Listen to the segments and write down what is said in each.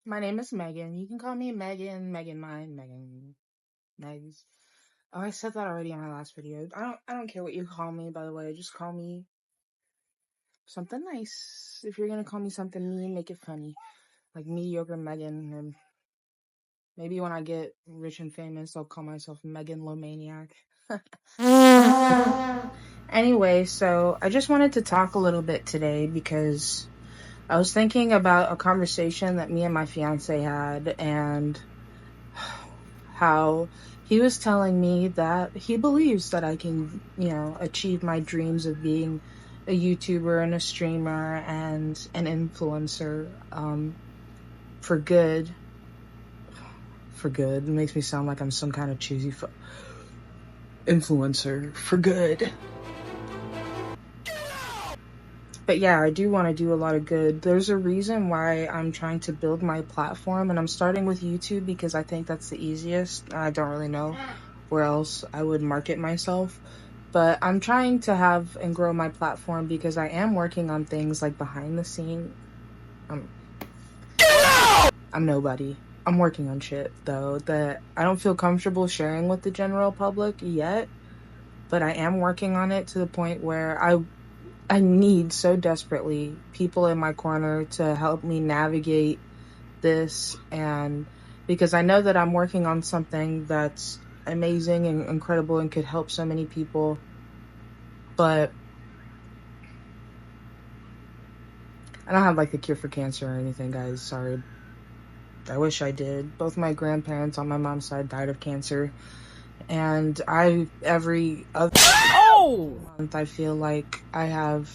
My name is Megan. You can call me Megan, Megan Mine, Megan Megs. Oh, I said that already in my last video. I don't care what you call me, by the way. Just call me something nice. If you're gonna call me something mean, make it funny. Like mediocre Megan, and maybe when I get rich and famous, I'll call myself Megan Lomaniac. Anyway, so I just wanted to talk a little bit today because I was thinking about a conversation that me and my fiance had, and how he was telling me that he believes that I can, achieve my dreams of being a YouTuber and a streamer and an influencer, for good. For good. It makes me sound like I'm some kind of cheesy influencer. For good. But yeah, I do want to do a lot of good. There's a reason why I'm trying to build my platform, and I'm starting with YouTube because I think that's the easiest. I don't really know where else I would market myself. But I'm trying to have and grow my platform because I am working on things like behind the scene. I'm nobody. I'm working on shit, though, that I don't feel comfortable sharing with the general public yet. But I am working on it to the point where I need so desperately people in my corner to help me navigate this, and because I know that I'm working on something that's amazing and incredible and could help so many people, but I don't have like the cure for cancer or anything, guys. Sorry. I wish I did. Both my grandparents on my mom's side died of cancer, and every other month I feel like I have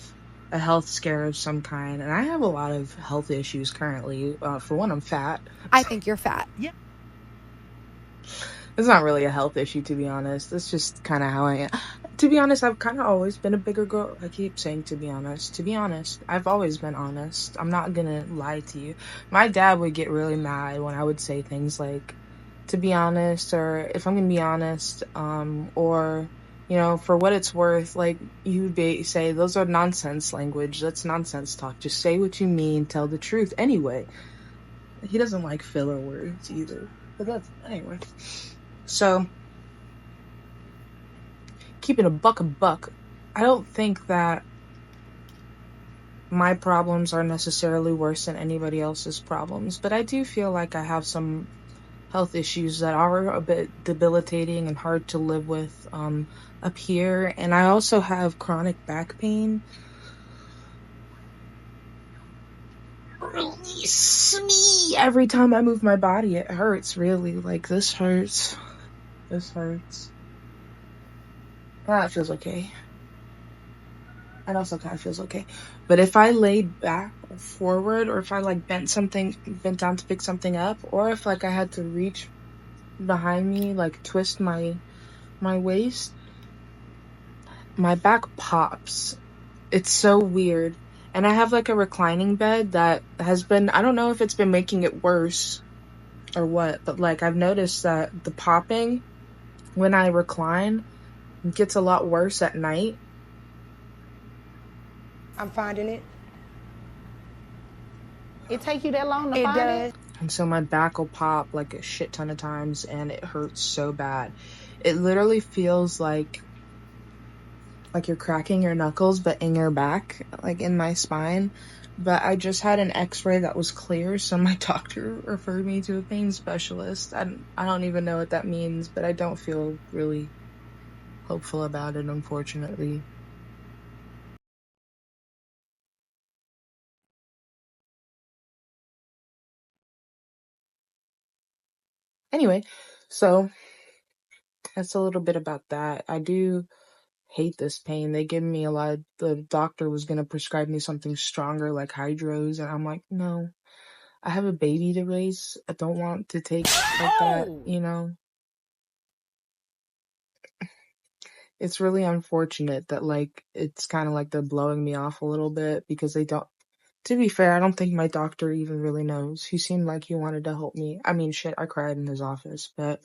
a health scare of some kind, and I have a lot of health issues currently. For one, I'm fat. I think you're fat. Yeah. It's not really a health issue, to be honest. It's just kind of how I am. To be honest, I've kind of always been a bigger girl. I keep saying to be honest. To be honest, I've always been honest. I'm not gonna lie to you. My dad would get really mad when I would say things like, to be honest, or if I'm gonna be honest, or, for what it's worth, like, you'd say, those are nonsense language. That's nonsense talk. Just say what you mean, tell the truth. Anyway, he doesn't like filler words either. But that's, anyway. So, keeping a buck, I don't think that my problems are necessarily worse than anybody else's problems, but I do feel like I have some health issues that are a bit debilitating and hard to live with up here, and I also have chronic back pain. Release me! Every time I move my body, it hurts, really. Like, this hurts. This hurts. That feels okay. It also kind of feels okay. But if I laid back or forward, or if I like bent down to pick something up, or if like I had to reach behind me, like twist my waist, my back pops. It's so weird. And I have like a reclining bed that has been, I don't know if it's been making it worse or what, but like I've noticed that the popping when I recline gets a lot worse at night. I'm finding it. It take you that long to find it? And so my back will pop like a shit ton of times, and it hurts so bad. It literally feels like you're cracking your knuckles, but in your back, like in my spine. But I just had an x-ray that was clear, so my doctor referred me to a pain specialist. I don't even know what that means, but I don't feel really hopeful about it, unfortunately. Anyway, so that's a little bit about that. I do hate this pain. They give me the doctor was going to prescribe me something stronger like hydros, and I'm like, no, I have a baby to raise. I don't want to take like that. It's really unfortunate that like it's kind of like they're blowing me off a little bit because they don't. To be fair, I don't think my doctor even really knows. He seemed like he wanted to help me. I mean, shit, I cried in his office, but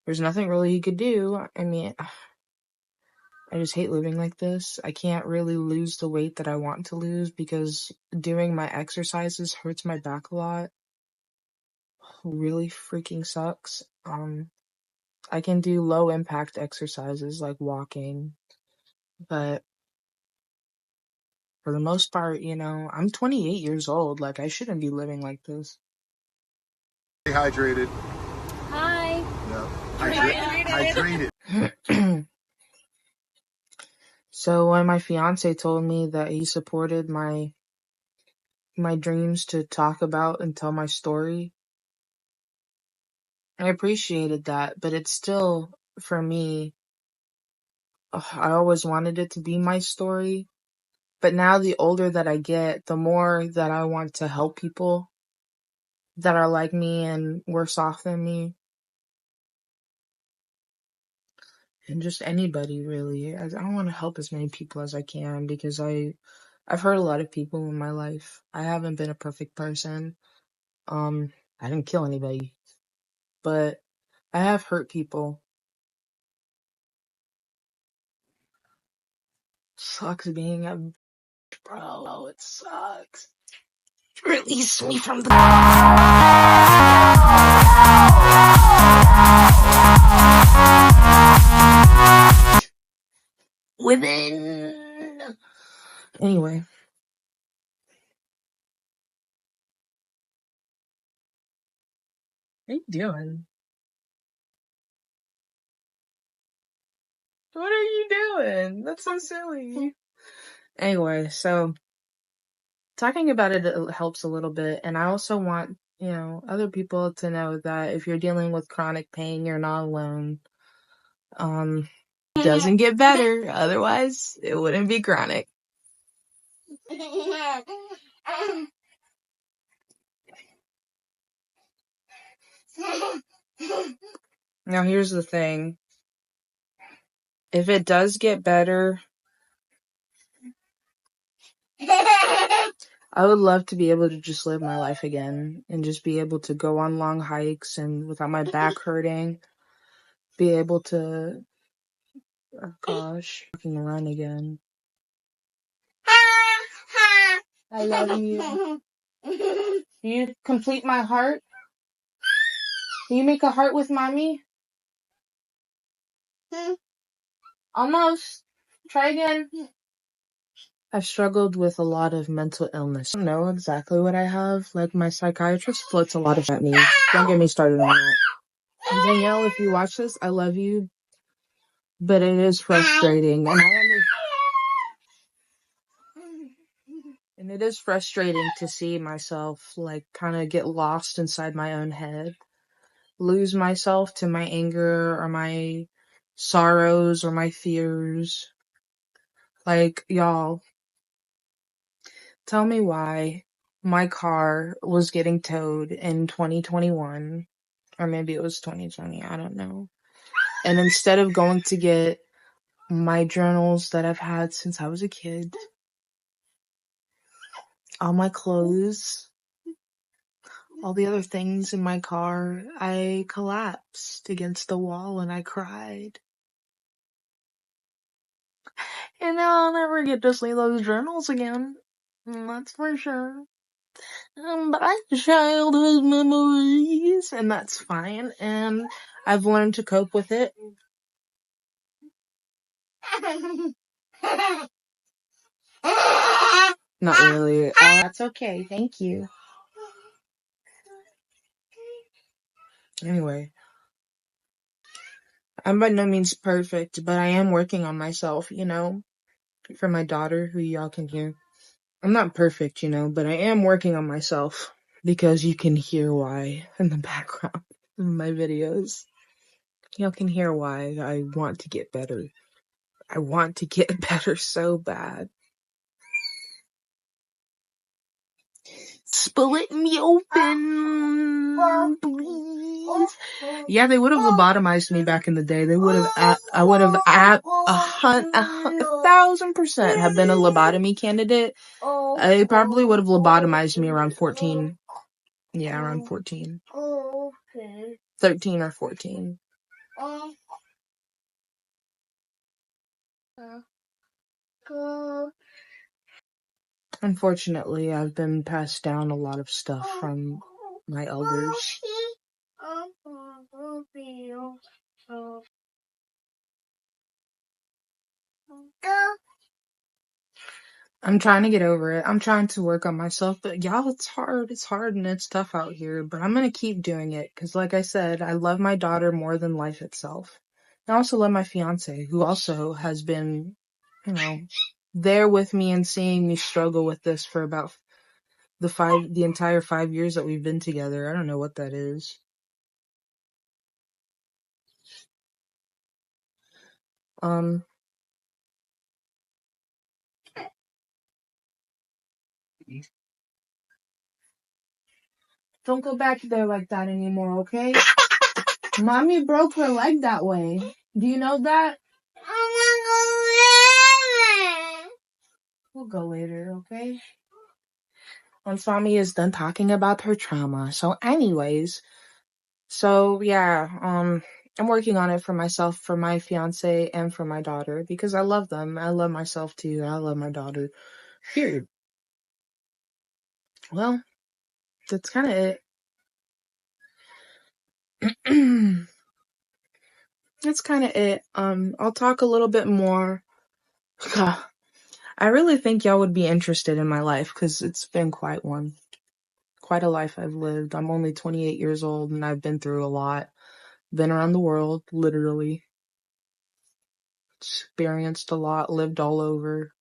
there's nothing really he could do. I mean, I just hate living like this. I can't really lose the weight that I want to lose because doing my exercises hurts my back a lot. really freaking sucks. I can do low impact exercises like walking, but for the most part, I'm 28 years old. Like, I shouldn't be living like this. Stay hydrated. Hi. Yeah. Hydrated. So when my fiance told me that he supported my dreams to talk about and tell my story, I appreciated that, but it's still, for me, I always wanted it to be my story. But now the older that I get, the more that I want to help people that are like me and worse off than me. And just anybody, really. I want to help as many people as I can because I've hurt a lot of people in my life. I haven't been a perfect person. I didn't kill anybody, but I have hurt people. Sucks being a bro. It sucks. Release me from the within. Anyway. What are you doing? What are you doing? That's so silly. Anyway, so talking about it helps a little bit, and I also want, other people to know that if you're dealing with chronic pain, you're not alone. It doesn't get better, otherwise it wouldn't be chronic. Now here's the thing. If it does get better, I would love to be able to just live my life again and just be able to go on long hikes and without my back hurting, be able to, oh gosh, fucking run again. I love you. Can you complete my heart? Can you make a heart with mommy? Almost. Try again. I've struggled with a lot of mental illness. I don't know exactly what I have. Like, my psychiatrist floats a lot of at me. Don't get me started on that. And Danielle, if you watch this, I love you. But it is frustrating. And it is frustrating to see myself, like, kind of get lost inside my own head. Lose myself to my anger or my sorrows or my fears. Like, y'all, tell me why my car was getting towed in 2021, or maybe it was 2020, I don't know. And instead of going to get my journals that I've had since I was a kid, all my clothes, all the other things in my car, I collapsed against the wall and I cried. And now I'll never get to see those journals again. That's for sure. But I have childhood memories, and that's fine, and I've learned to cope with it. Not really. That's okay, thank you. Anyway, I'm by no means perfect, but I am working on myself, for my daughter, who y'all can hear. I'm not perfect, but I am working on myself, because you can hear why in the background of my videos. Y'all can hear why I want to get better. I want to get better so bad. Split me open, please. Yeah, they would have lobotomized me back in the day. They would have. I would have at 1,000% have been a lobotomy candidate. They probably would have lobotomized me around 14. Yeah, around 14. 13 or 14. Unfortunately, I've been passed down a lot of stuff from my elders. I'm trying to get over it. I'm trying to work on myself, but y'all, it's hard. It's hard and it's tough out here, but I'm gonna keep doing it because, like I said, I love my daughter more than life itself. I also love my fiance, who also has been, you know, there with me and seeing me struggle with this for about the entire 5 years that we've been together. I don't know what that is. Don't go back there like that anymore, okay? Mommy broke her leg that way. Do you know that? We'll go later, okay? Once Mommy is done talking about her trauma. So anyways, yeah, I'm working on it for myself, for my fiance, and for my daughter because I love them. I love myself too. I love my daughter. Period. Well, that's kind of it. That's kind of it. I'll talk a little bit more. I really think y'all would be interested in my life because it's been quite one. Quite a life I've lived. I'm only 28 years old and I've been through a lot. Been around the world, literally. Experienced a lot, lived all over.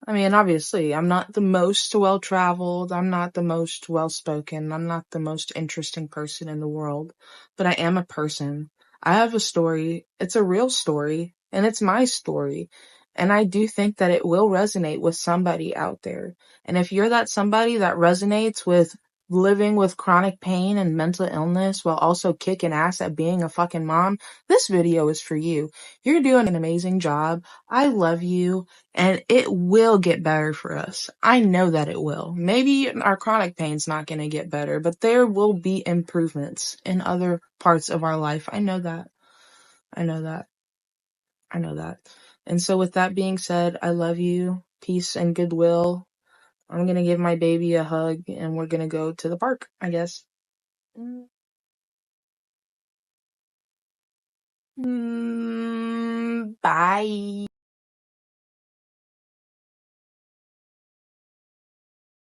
I mean, obviously, I'm not the most well-traveled, I'm not the most well-spoken, I'm not the most interesting person in the world, but I am a person. I have a story, it's a real story, and it's my story. And I do think that it will resonate with somebody out there. And if you're that somebody that resonates with living with chronic pain and mental illness while also kicking ass at being a fucking mom, this video is for you. You're doing an amazing job. I love you. And it will get better for us. I know that it will. Maybe our chronic pain's not going to get better, but there will be improvements in other parts of our life. I know that. I know that. I know that. And so with that being said, I love you. Peace and goodwill. I'm going to give my baby a hug and we're going to go to the park, I guess. Bye.